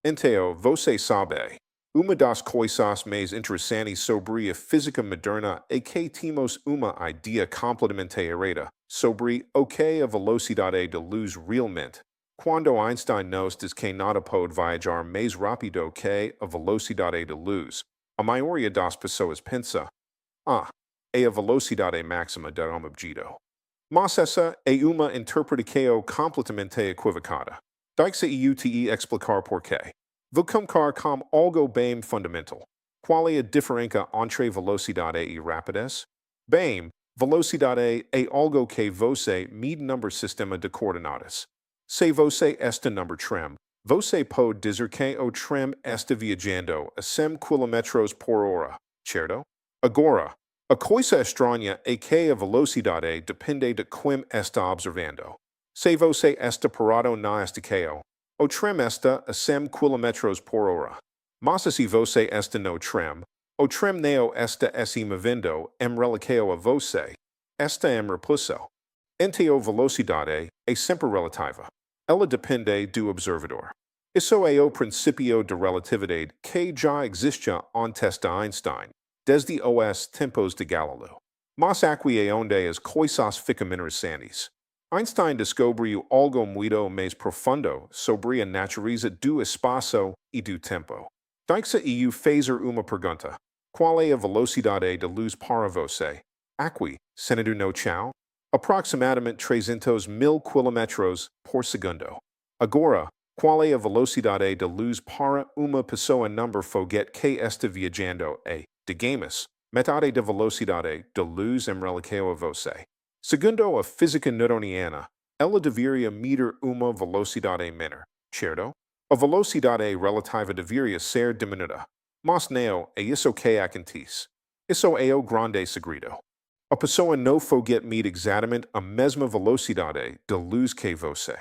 Enteo, você sabe. Uma das coisas mais interessantes sobre a física moderna é que temos uma ideia completamente errada sobre o que a velocidade da luz realmente. Quando Einstein nos diz que nada pode viajar mais rápido que a velocidade da luz, a maioria das pessoas pensa, é a velocidade máxima de um objeto. Mas essa é uma interpretação completamente equivocada. Deixe-te explicar por quê. Vou começar com algo bem fundamental. Qual é a diferença entre velocidade e rapidez? Bem, velocidade é algo que você mede no sistema de coordenadas. Se você está no tram, você pode dizer que o tram está viajando a 100 km por hora, certo? Agora, a coisa estranha é que a velocidade depende de quem está observando. Se você está parado na estação, o tram está a 100 km por hora. Mas se você está no tram, o tram não está se movendo em relação a você. Está em repouso. Então a velocidade é sempre relativa. Ela depende do observador. Isso é o princípio de relatividade que já existia antes de Einstein, desde os tempos de Galileu. Mas aqui é onde as coisas ficam interessantes. Einstein descobriu algo muito mais profundo sobre a natureza do espaço e do tempo. Deixe-eu fazer uma pergunta. Qual é a velocidade da luz para você? Aqui, sentido no chão? Aproximadamente 300.000 km por segundo. Agora, qual é a velocidade da luz para uma pessoa num foguete que está viajando a, digamos, metade da velocidade da luz em relação a você? Segundo a física newtoniana, ela deveria medir uma velocidade menor, certo? A velocidade relativa deveria ser diminuída. Mas não é isso que acontece. Isso é o grande segredo. A pessoa no foguete mede exatamente a mesma velocidade da luz que você.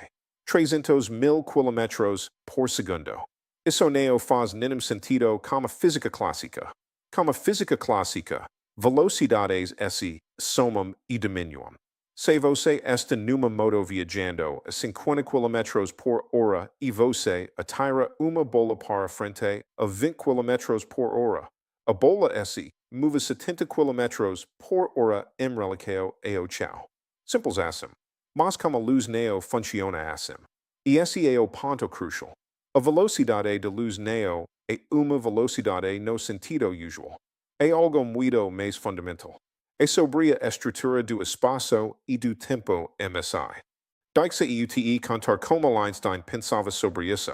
300.000 km por segundo. Isso não faz nenhum sentido como a física clássica. Como a física clássica, velocidades S somam e diminuem. Se você está numa moto viajando a 50 km por hora e você atira uma bola para frente a 20 km por hora, a bola S move 70 km por hora em relação ao chão. Simples assim. Mas como a luz não funciona assim. E esse é o ponto crucial. A velocidade da luz não é uma velocidade no sentido usual. É algo muito mais fundamental. É sobre a estrutura do espaço e do tempo MSI. Deixe-te contar como Einstein pensava sobre isso.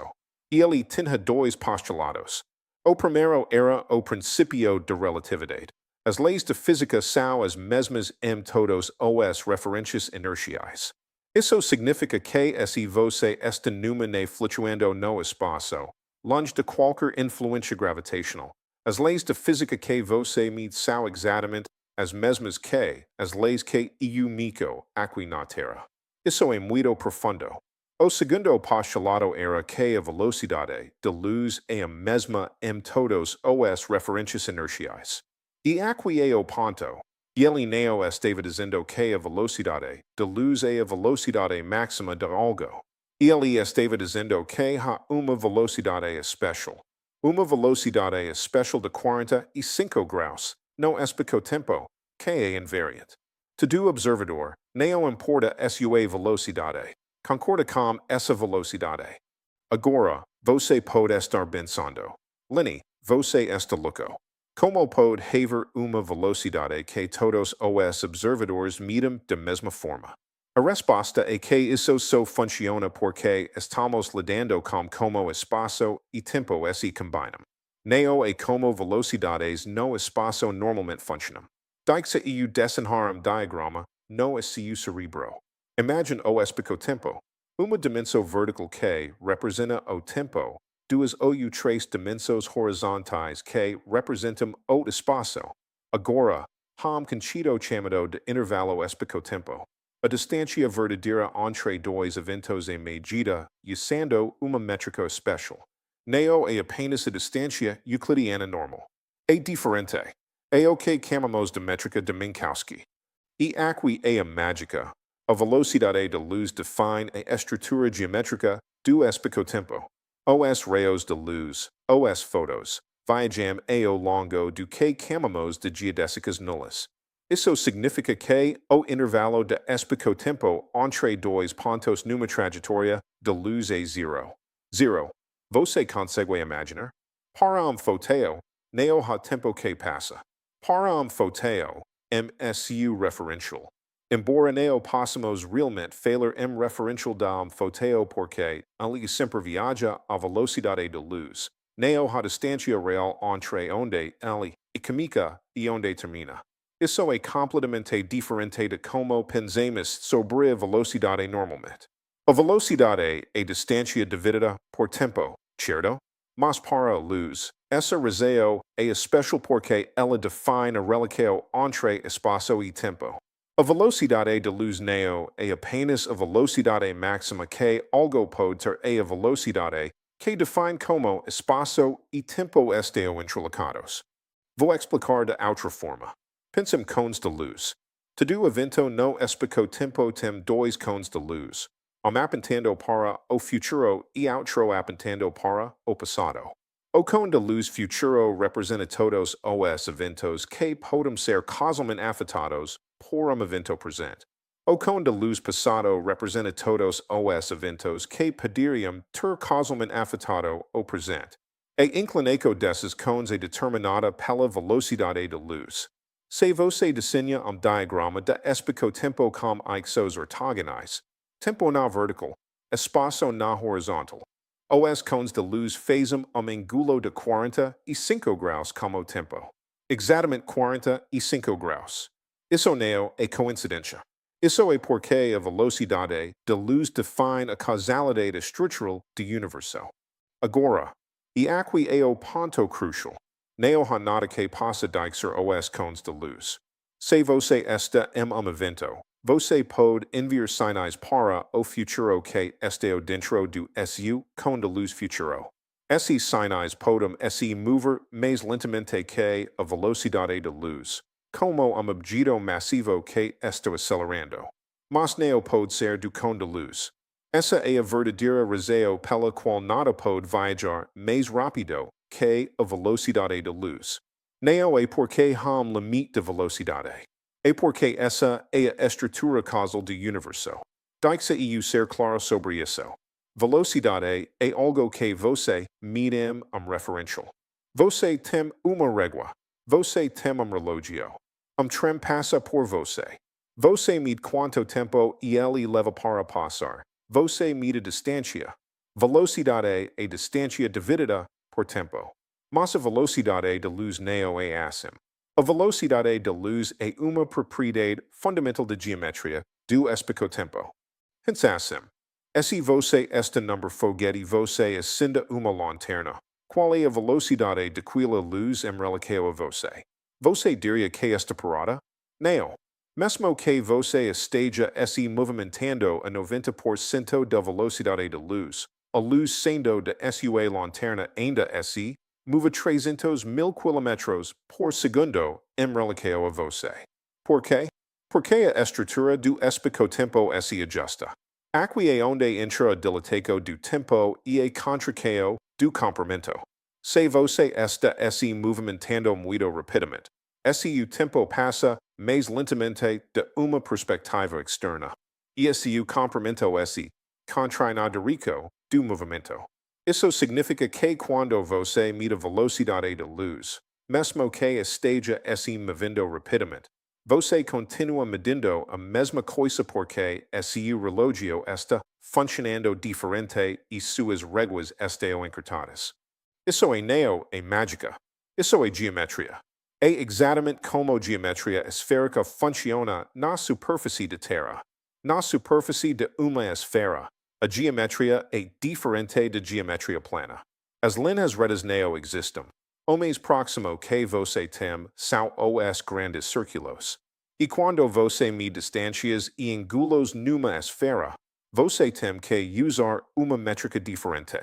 Ele tinha dois postulados. O primeiro era o princípio de relatividade. As leis de física são as mesmas em todos os referentes inerciais. Isso significa que se você está numa nave flutuando no espaço, longe de qualquer influência gravitacional, as leis de física que você mede são exatamente as mesmas que as leis que eu mico aqui na Terra. Isso é muito profundo. O segundo postulado era que a velocidade da luz é a mesma em todos os referentes inerciais. E aqui é o ponto. Ele não estava dizendo que a velocidade da luz é a velocidade máxima de algo. Ele estava dizendo que há uma velocidade especial. Uma velocidade especial de 45 graus no espaçotempo, que é invariante. Todo observador, não importa a sua velocidade, concorda com essa velocidade. Agora, você pode estar pensando, Lenny, você está louco. Como pode haver uma velocidade que todos os observadores medem da mesma forma? A resposta é que isso só funciona porque estamos lidando com como espaço e tempo se combinam. Não é como velocidades no espaço normalmente funcionam. Deixe-eu desenhar diagrama no seu cerebro. Imagine o espaço-tempo, uma dimensão vertical que representa o tempo, duas ou três dimensões horizontais que representam o espaço. Agora, conceito chamado de intervalo espaço-tempo. A distância verdadeira entre dois eventos é medida usando uma métrica especial. Não é apenas a distância euclidiana normal. É diferente. É o que chamamos de métrica de Minkowski. E aqui é a mágica. A velocidade da luz define a estrutura geométrica do espaço-tempo. Os raios de luz, os fotos, viajam ao longo do que chamamos de geodésicas nullas. Isso significa que o intervalo de espaçotempo entre dois pontos numa trajetória de luz é zero. Zero. Você consegue imaginar? Para foteo, neo ha tempo que passa. Para foteo, MSU referential. Embora neo possamos realmente falar referential da foteo porque ali sempre viaja a velocidade de luz. Neo ha distância real entre onde ali e comica e onde termina. Isso é completamente diferente de como pensamos sobre a velocidade normalmente. A velocidade é distância dividida por tempo, certo? Mas para a luz, essa razão é especial porque ela define a relação entre espaço e tempo. A velocidade de luz neo é apenas a velocidade máxima que algo pode ter a velocidade que define como espaço e tempo estão entrelaçados. Vou explicar de outra forma. Pensem cones de luz. Todo evento no espaço-tempo tem dois cones de luz. Apontando para o futuro e outro apontando para o passado. O cone de luz futuro representa todos os eventos que podem ser causalmente afetados por evento presente. O cone de luz passado representa todos os eventos que poderiam ter causalmente afetado o presente. A inclinação desses cones é determinada pela velocidade de luz. Se você desenha diagrama de espaço-tempo com axes ortogonais, tempo na vertical, espaço na horizontal, os cones de luz fazem ângulo de 45 graus como tempo. Exatamente 45 graus. Isso não é coincidência. Isso é porque a velocidade de luz define a causalidade estrutural do universo. Agora, e aqui é o ponto crucial. Não há nada que possa dizer os cones de luz. Se você está evento, você pode enviar sinais para o futuro que está dentro do SU cone de luz futuro. Esses sinais podem se mover mais lentamente que a velocidade de luz, como objeto massivo que está acelerando. Mas não pode ser do cone de luz. Essa é a verdadeira razão pela qual nada pode viajar mais rápido que a velocidade de luz. Não é porque há limite de velocidade. É porque essa é a estrutura causal do universo. Deixe-eu ser claro sobre isso. Velocidade é algo que você mide referential. Você tem uma régua. Você tem relógio. Trem passa por você. Você mide quanto tempo ele leva para passar. Você mide a distância. Velocidade é distância dividida por tempo. Mas a velocidade de luz não é assim. A velocidade de luz é uma propriedade fundamental da geometria do espaço-tempo. Pensa assim. Se você está num foguete você acende uma lanterna. Qual é a velocidade de quila luz em relação a você? Você diria que está parada? Não. Mesmo que você esteja se movimentando a 90% da velocidade da luz, a luz sendo de sua lanterna ainda se move 300.000 km por segundo em relação a você. Por quê? Porque a estrutura do espaço-tempo se ajusta. Aqui é onde entra a dilatação do tempo e a contração do comprimento. Se você está se movimentando muito rapidamente, o tempo passa mais lentamente de uma perspectiva externa. E o comprimento contrai na direção do movimento. Isso significa que quando você mide a velocidade da luz, mesmo que esteja se movendo rapidamente, você continua medindo a mesma coisa porque seu relógio está funcionando diferente e suas regras estão encurtadas. Isso não é mágica. Isso é geometria. É exatamente como geometria esférica funciona na superfície da Terra. Na superfície de uma esfera, a geometria é diferente da geometria plana. As linhas retas não existem. O mais próximo que você tem são os grandes círculos. E quando você mide distâncias e ângulos numa esfera, você tem que usar uma métrica diferente.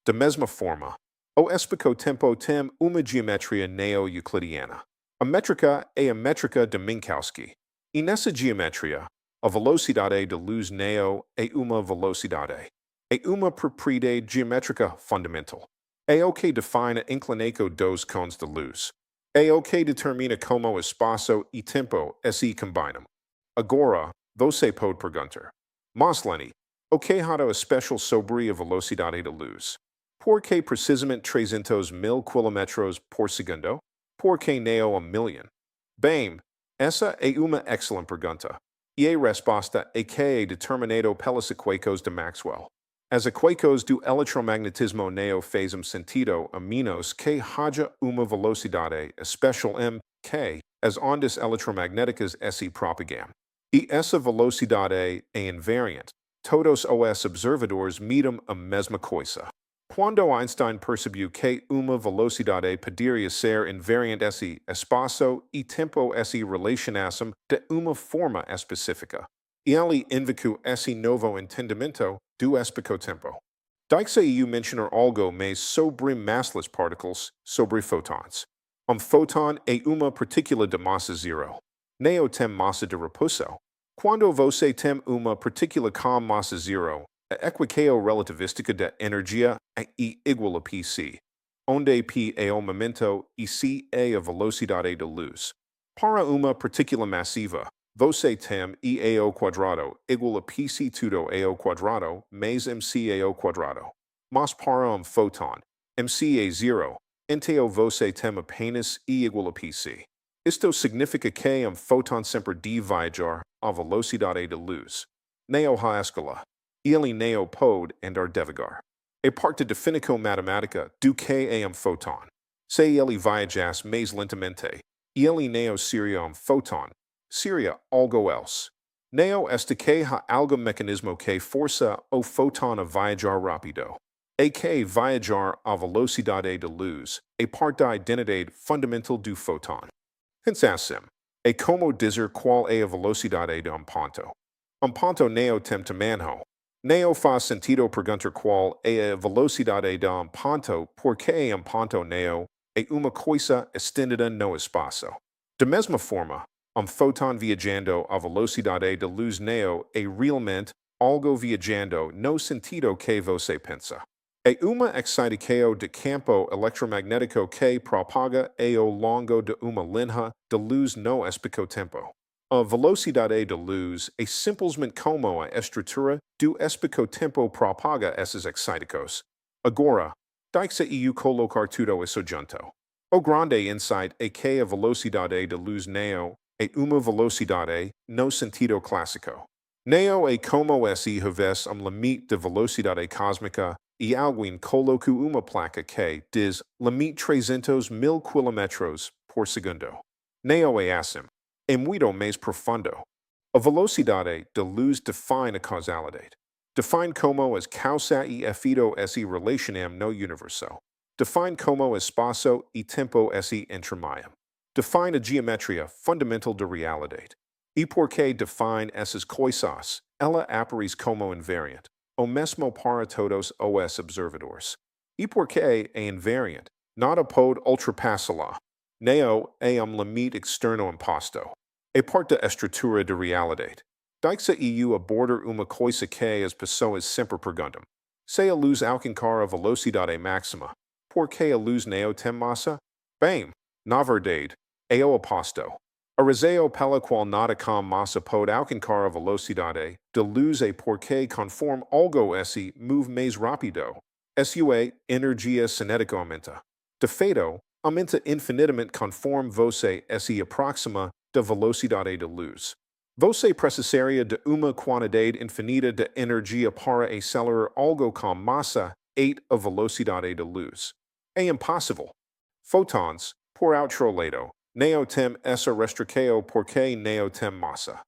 Da mesma forma, o espaço-tempo tem uma geometria neo-euclidiana. A métrica é a métrica de Minkowski. E nessa geometria, a velocidade da luz neo é uma velocidade. E uma propriedade geométrica fundamental. É o que define a inclinação dos cones de luz. É o que determina como o espaço e tempo se combinam. Agora, você pode perguntar. Mas, Lenny, o que há de especial sobre a velocidade da luz? Por que precisamente 300.000 km por segundo? Por que não a milhão? Bem, essa é uma excelente pergunta. E a resposta é que é determinado pelas equações de Maxwell. As equações do eletromagnetismo não fazem sentido a menos que haja uma velocidade especial m que as ondas eletromagnéticas se propagam. E essa velocidade é invariante. Todos os observadores medem a mesma coisa. Quando Einstein percebeu que uma velocidade poderia ser invariante espaço e tempo se relacionassem de uma forma específica, ele invocou esse novo entendimento do espaçotempo. Deixe-eu mencionar algo mais sobre massless particles, sobre fotons. Fóton é uma partícula de massa zero. Não tem massa de repouso. Quando você tem uma partícula com massa zero, a equação relativística da energia é igual a pc, onde p é o momento e c é a velocidade da luz. Para uma partícula massiva, você tem e ao quadrado igual a pc tudo ao quadrado mais mc ao quadrado. Mas para fóton, mc é zero, então você tem apenas e igual a pc. Isto significa que fóton sempre dividir a velocidade da luz. Não há escala. Ele não pode andar devagar. É parte da definição matemática do que é fóton. Se ele viajasse mais lentamente, ele não seria fóton, seria algo else. Não este que há algum mecanismo que força o fóton a viajar rápido. É que viajar a velocidade da luz é parte da identidade fundamental do fóton. Assim, é como dizer qual é a velocidade de ponto. Ponto não tem tamanho. Não faz sentido perguntar qual é a velocidade de ponto porque ponto não é uma coisa estendida no espaço. Da mesma forma, fóton viajando a velocidade da luz não é realmente algo viajando no sentido que você pensa. É uma excitação de campo eletromagnético que propaga ao longo de uma linha de luz no espaço-tempo. A velocidade da luz é simplesmente como a estrutura do espaço-tempo propaga essas excitações. Agora, deixe-eu colocar tudo isso junto. O grande insight é que a velocidade da luz não é uma velocidade no sentido clássico. Não é como se houvesse limite de velocidade cósmica e alguém colocou uma placa que diz limite 300.000 km por segundo. Não é assim. É muito mais profundo. A velocidade da luz define a causalidade. Define como as causa e efeito se relacionam no universo. Define como espaço e tempo se intermeiam. Define a geometria fundamental da realidade. E porque define essas coisas, ela aparece como invariante, o mesmo para todos os observadores. E porque é invariante, nada pode ultrapassá-la. Não é limite externo imposto. É parte da estrutura da realidade. Deixe-eu abordar uma coisa que as pessoas sempre perguntam. Se a luz alcançar a velocidade máxima, por que a luz não tem massa? Bem, na verdade, é o oposto. A razão pela qual nada com massa pode alcançar a velocidade da luz é porque conforme algo se move mais rápido, isso é energia cinética aumenta. De fato, aumenta infinitamente conforme você se aproxima da velocidade da luz. Você precisaria de uma quantidade infinita de energia para acelerar algo com massa 8 a velocidade da luz. É impossível. Fotons, por outro lado, não tem essa restrição porque não tem massa.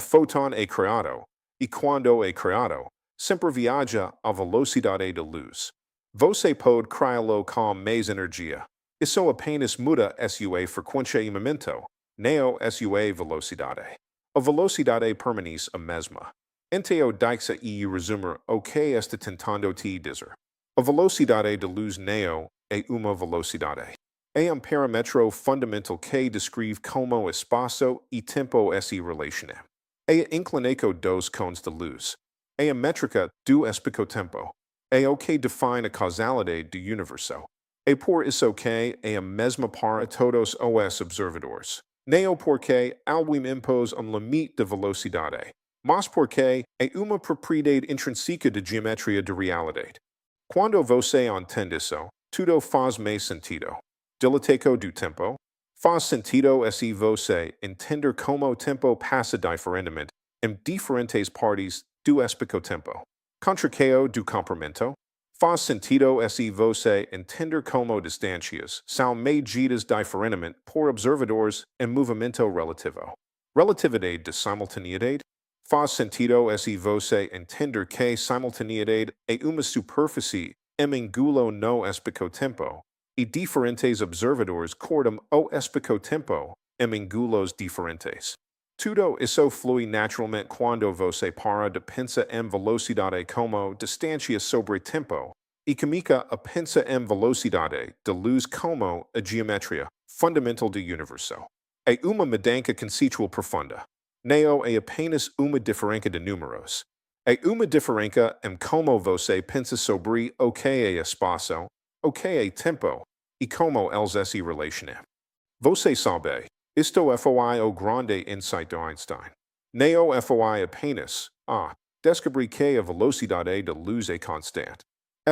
Fóton é criado, e quando é criado, sempre viaja à velocidade da luz. Você pode criá-lo com mais energia. Isso apenas muda sua frequência e momento, não sua velocidade. A velocidade permanece a mesma. Então deixe-eu resumir o que está tentando te dizer. A velocidade da luz não é uma velocidade. É parâmetro fundamental que descreve como o espaço e tempo se relacionam. É a inclinação dos cones de luz. A metrica do Espaçotempo. A ok define a causalidade do Universo. A por isso que a mesma para todos os observadores. Neo porque alguém impôs limite de velocidade. Mas porque é uma propriedade intrínseca de geometria de realidade. Quando você entende isso, tudo faz mais sentido. Dilatação do tempo. Faz sentido se você entender como o tempo passa diferentemente em diferentes partes do espaço-tempo. Contração do comprimento. Faz sentido se você entender como distâncias são medidas diferentemente por observadores em movimento relativo. Relatividade de simultaneidade. Faz sentido se você entender que simultaneidade é uma superfície em ângulo no espaço-tempo e diferentes observadores cortam o espaço-tempo em ângulos diferentes. Tudo isso flui naturalmente quando você para de pensar em velocidade como distância sobre tempo e começa a pensar em velocidade de luz como a geometria fundamental do universo. É uma mudança conceitual profunda. Não é apenas uma diferença de números. É uma diferença em como você pensa sobre o que é espaço, o que é tempo e como eles se relacionam. Você sabe, isto foi o grande insight de Einstein. Não foi apenas descobrir que a velocidade da luz é constante.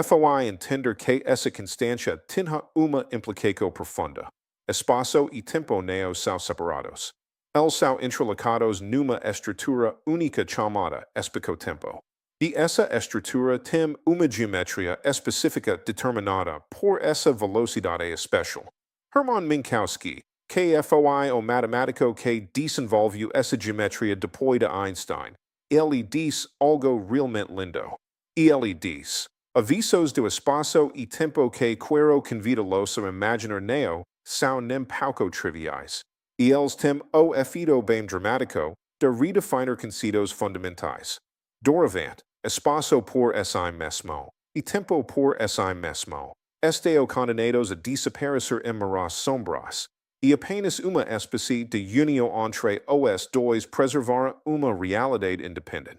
Foi entender que essa constância tem uma implicação profunda. Espaço e tempo não são separados. Eles são interligados numa estrutura única chamada espaço-tempo. E essa estrutura tem uma geometria específica determinada por essa velocidade especial. Hermann Minkowski, que foi o matemático que desenvolveu essa geometria depois de Einstein, ele diz algo realmente lindo. E ele diz: avisos do espaço e tempo que quero convidá-los a imaginar neo são nem pouco triviais. E eles têm o efeito bem dramático de redefinir conceitos fundamentais. Doravante, espaço por si mesmo e tempo por si mesmo estão condenados a desaparecer em maras sombras, e apenas uma espécie de união entre os dois preservará uma realidade independente.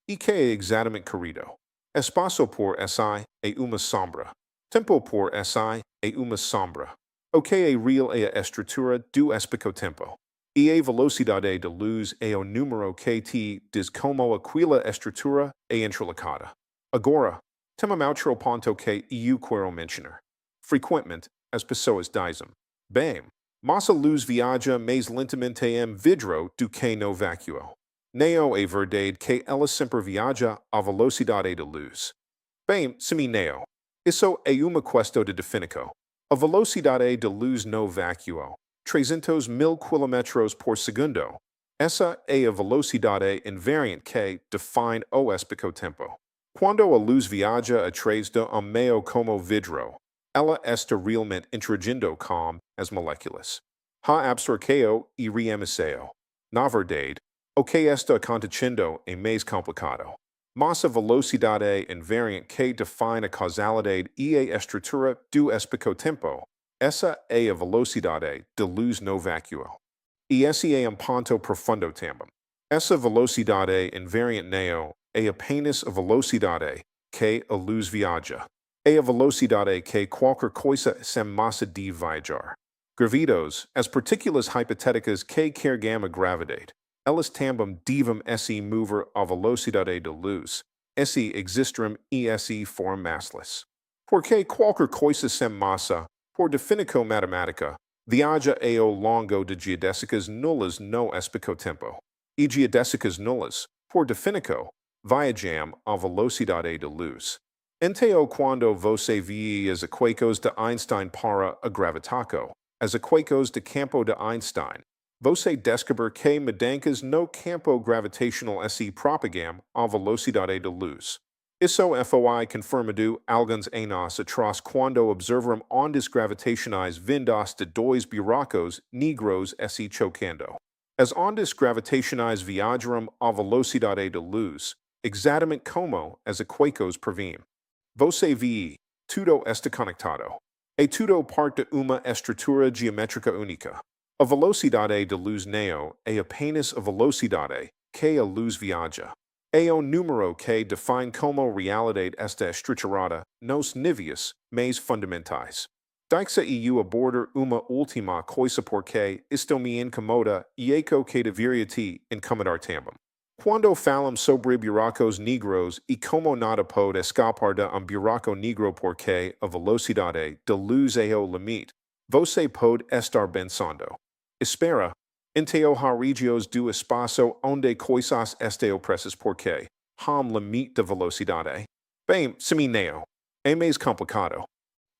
E que é exatamente querido? Espaço por si é uma sombra. Tempo por si é uma sombra. O que é real é a estrutura do espaço-tempo. E a velocidade da luz é o número que te diz como aquela estrutura é interligada. Agora, temos outro ponto que eu quero mencionar. Frequentemente, as pessoas dizem: bem, mas a luz viaja mais lentamente em vidro do que no vácuo. Não é verdade que ela sempre viaja à velocidade da luz. Bem, semi não. Isso é uma questão de definição. A velocidade da luz no vácuo 300.000 km por segundo. Essa é a velocidade invariante que define o espaço-tempo. Quando a luz viaja atrás de meio como vidro, ela está realmente interagindo com as moléculas. Há absorção e reemissão. Na verdade, o que está acontecendo é mais complicado. Mas a velocidade invariante que define a causalidade e a estrutura do espaço-tempo. Essa é a velocidade da luz no vácuo. E esse é ponto profundo também. Essa velocidade invariante não é apenas a velocidade que a luz viaja. É a velocidade que qualquer coisa sem massa deve viajar. Gravitos, as partículas hipotéticas que carregam a gravidade, elas também devem se mover à velocidade da luz. Esse existem e esse foram massless. Porque qualquer coisa sem massa, por definição matemática, viaja ao longo de geodésicas nulas no espaço-tempo. E geodésicas nulas, por definição, viajam à velocidade da luz. Então, quando você vê as equações de Einstein para a gravitação, as equações de campo de Einstein, você descobre que mudanças no campo gravitacional se propagam à velocidade da luz. Isso foi confirmado alguns anos atrás quando observaram ondas gravitacionais vindas de dois buracos negros se chocando. As ondas gravitacionais viajaram à velocidade da luz, exatamente como as equações prevêem. Você vê, tudo está conectado. E tudo parte de uma estrutura geométrica única. A velocidade da luz não é apenas a velocidade que a luz viaja. O número que define como realidade esta estruturada nos níveis mais fundamentais. Dixa eu aborder uma última coisa porque isto me incomoda e eco que deveria te incomodar também. Quando falamos sobre buracos negros e como nada pode escapar de buraco negro porque a velocidade de luz é o limite, você pode estar pensando. Espera, então há regiões do espaço onde coisas estão presas porque há limite de velocidade. Bem, se me não. É mais complicado.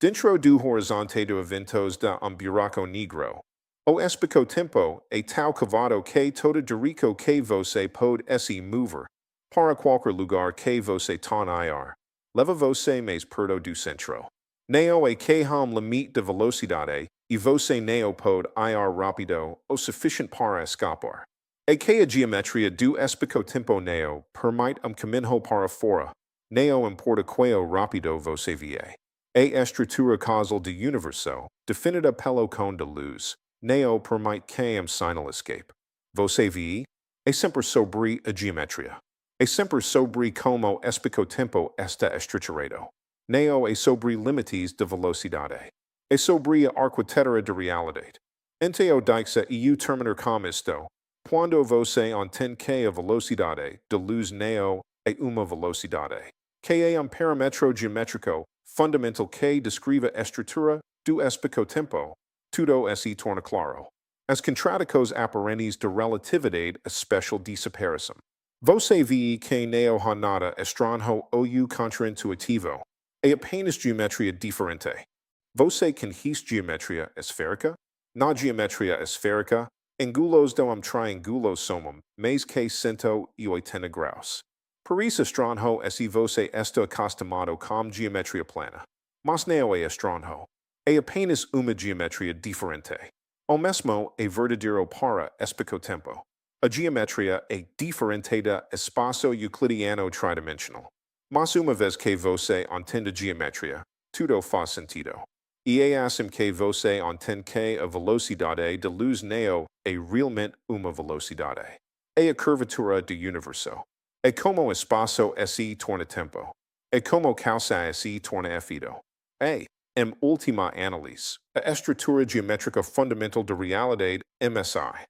Dentro do horizonte de eventos de buraco negro, o espaçotempo é tal cavado que toda direito que você pode se mover para qualquer lugar que você torna ir. Leva você mais perto do centro. Não é que há limite de velocidade e você não pode ir rápido o suficiente para escapar. É que a geometria do espaçotempo não permite caminho para fora. Não importa quão rápido você vier. A estrutura causal do universo, definida pelo cone de luz, não permite que sinal escape. Você vê? É sempre sobre a geometria. É sempre sobre como espaço-tempo está estruturado. Não é sobre limites de velocidade. É sobre a arquitetura de realidade. Então dixa eu terminar com isto. Quando você entende que a velocidade de luz não é uma velocidade, que é parâmetro geométrico fundamental que descreve a estrutura do espaço-tempo, tudo se torna claro. As contradições aparentes de relatividade especial desaparecem. Você vê que não há nada estranho ou contraintuitivo. É apenas geometria diferente. Você conhece geometria esférica? Na geometria esférica, ângulos do triângulo somam mais que 180 graus. Por isso estranho se você está acostumado com geometria plana. Mas não é estranho. É apenas uma geometria diferente. O mesmo é verdadeiro para espaço-tempo. A geometria é diferente da espaço euclidiano tridimensional. Mas uma vez que você entende geometria, tudo faz sentido. E é assim que você entende que a velocidade de luz não é realmente uma velocidade. É a curvatura do universo. É como o espaço se torna tempo. É como causa se torna efeito. É, em última análise, a estrutura geométrica fundamental da realidade MSI